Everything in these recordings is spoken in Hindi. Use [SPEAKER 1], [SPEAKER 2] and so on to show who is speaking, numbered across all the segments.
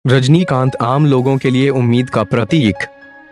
[SPEAKER 1] रजनीकांत आम लोगों के लिए उम्मीद का प्रतीक।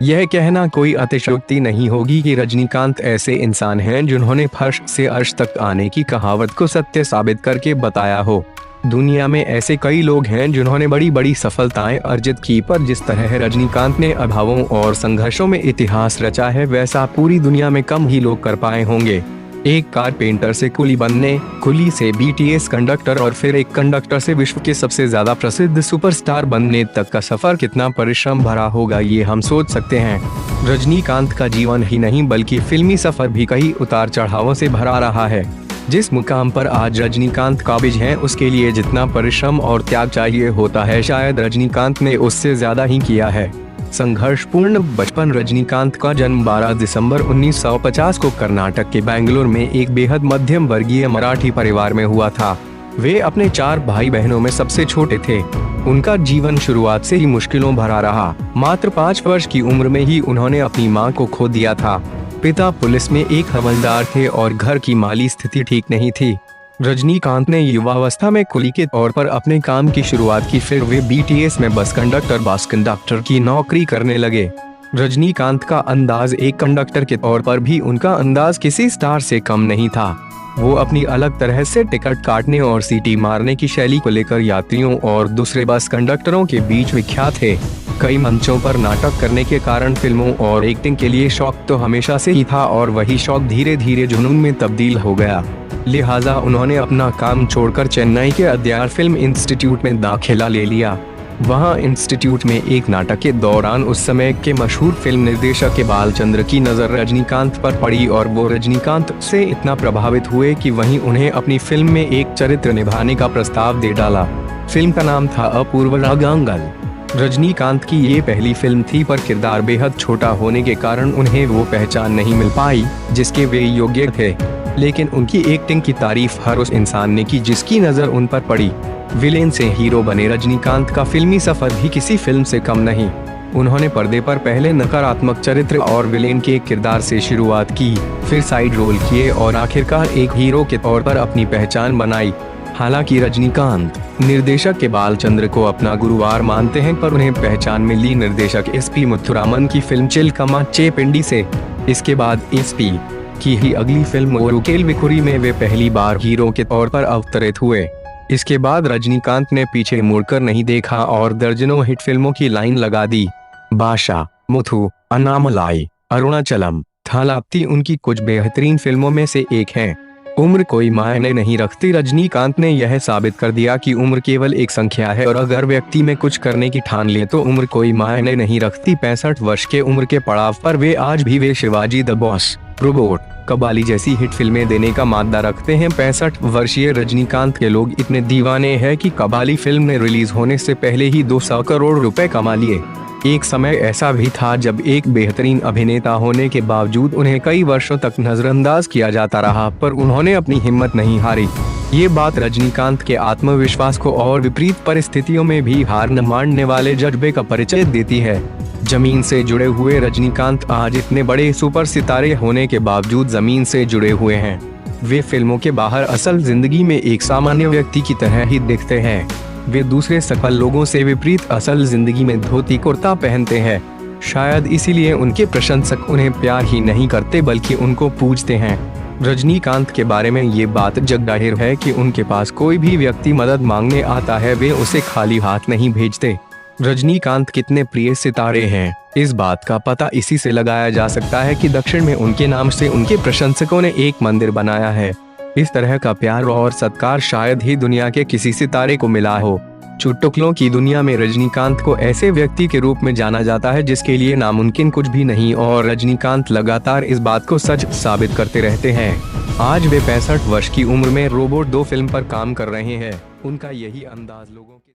[SPEAKER 1] यह कहना कोई अतिशयोक्ति नहीं होगी कि रजनीकांत ऐसे इंसान हैं जिन्होंने फर्श से अर्श तक आने की कहावत को सत्य साबित करके बताया हो। दुनिया में ऐसे कई लोग हैं जिन्होंने बड़ी बड़ी सफलताएं अर्जित की, पर जिस तरह रजनीकांत ने अभावों और संघर्षों में इतिहास रचा है, वैसा पूरी दुनिया में कम ही लोग कर पाए होंगे। एक कारपेंटर से कुली बनने, कुली से बीटीएस कंडक्टर और फिर एक कंडक्टर से विश्व के सबसे ज्यादा प्रसिद्ध सुपरस्टार बनने तक का सफर कितना परिश्रम भरा होगा, ये हम सोच सकते हैं। रजनीकांत का जीवन ही नहीं बल्कि फिल्मी सफर भी कई उतार चढ़ावों से भरा रहा है। जिस मुकाम पर आज रजनीकांत काबिज हैं, उसके लिए जितना परिश्रम और त्याग चाहिए होता है, शायद रजनीकांत ने उससे ज्यादा ही किया है। संघर्षपूर्ण बचपन। रजनीकांत का जन्म 12 दिसंबर 1950 को कर्नाटक के बेंगलुरु में एक बेहद मध्यम वर्गीय मराठी परिवार में हुआ था। वे अपने 4 भाई बहनों में सबसे छोटे थे। उनका जीवन शुरुआत से ही मुश्किलों भरा रहा। मात्र 5 वर्ष की उम्र में ही उन्होंने अपनी मां को खो दिया था। पिता पुलिस में एक हवलदार थे और घर की माली स्थिति ठीक नहीं थी। रजनीकांत ने युवावस्था में कुली के तौर पर अपने काम की शुरुआत की, फिर वे बीटीएस में बस कंडक्टर की नौकरी करने लगे। रजनीकांत का अंदाज एक कंडक्टर के तौर पर भी उनका अंदाज किसी स्टार से कम नहीं था। वो अपनी अलग तरह से टिकट काटने और सीटी मारने की शैली को लेकर यात्रियों और दूसरे बस कंडक्टरों के बीच विख्यात थे। कई मंचों पर नाटक करने के कारण फिल्मों और एक्टिंग के लिए शौक तो हमेशा से ही था, और वही शौक धीरे धीरे जुनून में तब्दील हो गया। लिहाजा उन्होंने अपना काम छोड़कर चेन्नई के अद्यार फिल्म इंस्टीट्यूट में दाखिला ले लिया। वहां इंस्टीट्यूट में एक नाटक के दौरान उस समय के मशहूर फिल्म निर्देशक के बालचंद्र की नजर रजनीकांत पर पड़ी और वो रजनीकांत से इतना प्रभावित हुए कि वहीं उन्हें अपनी फिल्म में एक चरित्र निभाने का प्रस्ताव दे डाला। फिल्म का नाम था अपूर्व रागांगल। रजनीकांत की ये पहली फिल्म थी, पर किरदार बेहद छोटा होने के कारण उन्हें वो पहचान नहीं मिल पाई जिसके वे योग्य थे। लेकिन उनकी एक्टिंग की तारीफ हर उस इंसान ने की जिसकी नजर उन पर पड़ी। विलेन से हीरो बने रजनीकांत का फिल्मी सफर भी किसी फिल्म से कम नहीं। उन्होंने पर्दे पर पहले नकारात्मक चरित्र और विलेन के किरदार से शुरुआत की, फिर साइड रोल किए और आखिरकार एक हीरो के तौर पर अपनी पहचान बनाई। हालांकि रजनीकांत निर्देशक के बालचंद्र को अपना गुरुवार मानते हैं, पर उन्हें पहचान मिली निर्देशक एसपी मुथुरामन की फिल्म चिलकमा चेपिंडी से। इसके बाद एसपी की ही अगली फिल्म ओरुकेल विकुरी में वे पहली बार हीरो के तौर पर अवतरित हुए। इसके बाद रजनीकांत ने पीछे मुड़कर नहीं देखा और दर्जनों हिट फिल्मों की लाइन लगा दी। बादशाह, मुथु, अन्नामलाई, अरुणाचलम, थालापति उनकी कुछ बेहतरीन फिल्मों में से एक है। उम्र कोई मायने नहीं रखती। रजनीकांत ने यह साबित कर दिया कि उम्र केवल एक संख्या है, और अगर व्यक्ति में कुछ करने की ठान ले तो उम्र कोई मायने नहीं रखती। 65 वर्ष के उम्र के पड़ाव पर वे आज भी वे Shivaji the boss, robot, Kabali जैसी हिट फिल्में देने का मादा रखते हैं। 65 वर्षीय रजनीकांत के लोग इतने दीवाने हैं कि कबाली फिल्म ने रिलीज होने से पहले ही 200 करोड़ रुपए कमा लिए। एक समय ऐसा भी था जब एक बेहतरीन अभिनेता होने के बावजूद उन्हें कई वर्षों तक नजरअंदाज किया जाता रहा, पर उन्होंने अपनी हिम्मत नहीं हारी। ये बात रजनीकांत के आत्मविश्वास को और विपरीत परिस्थितियों में भी हार न मानने वाले जज्बे का परिचय देती है। जमीन से जुड़े हुए रजनीकांत आज इतने बड़े सुपर सितारे होने के बावजूद जमीन से जुड़े हुए हैं। वे फिल्मों के बाहर असल जिंदगी में एक सामान्य व्यक्ति की तरह ही दिखते हैं। वे दूसरे सफल लोगों से विपरीत असल जिंदगी में धोती कुर्ता पहनते हैं। शायद इसीलिए उनके प्रशंसक उन्हें प्यार ही नहीं करते बल्कि उनको पूजते हैं। रजनीकांत के बारे में ये बात जग जाहिर है कि उनके पास कोई भी व्यक्ति मदद मांगने आता है, वे उसे खाली हाथ नहीं भेजते। रजनीकांत कितने प्रिय सितारे हैं, इस बात का पता इसी से लगाया जा सकता है कि दक्षिण में उनके नाम से उनके प्रशंसकों ने एक मंदिर बनाया है। इस तरह का प्यार और सत्कार शायद ही दुनिया के किसी सितारे को मिला हो। चुटकुलों की दुनिया में रजनीकांत को ऐसे व्यक्ति के रूप में जाना जाता है जिसके लिए नामुमकिन कुछ भी नहीं, और रजनीकांत लगातार इस बात को सच साबित करते रहते हैं। आज वे 65 वर्ष की उम्र में रोबोट 2 फिल्म पर काम कर रहे हैं। उनका यही अंदाज लोगों के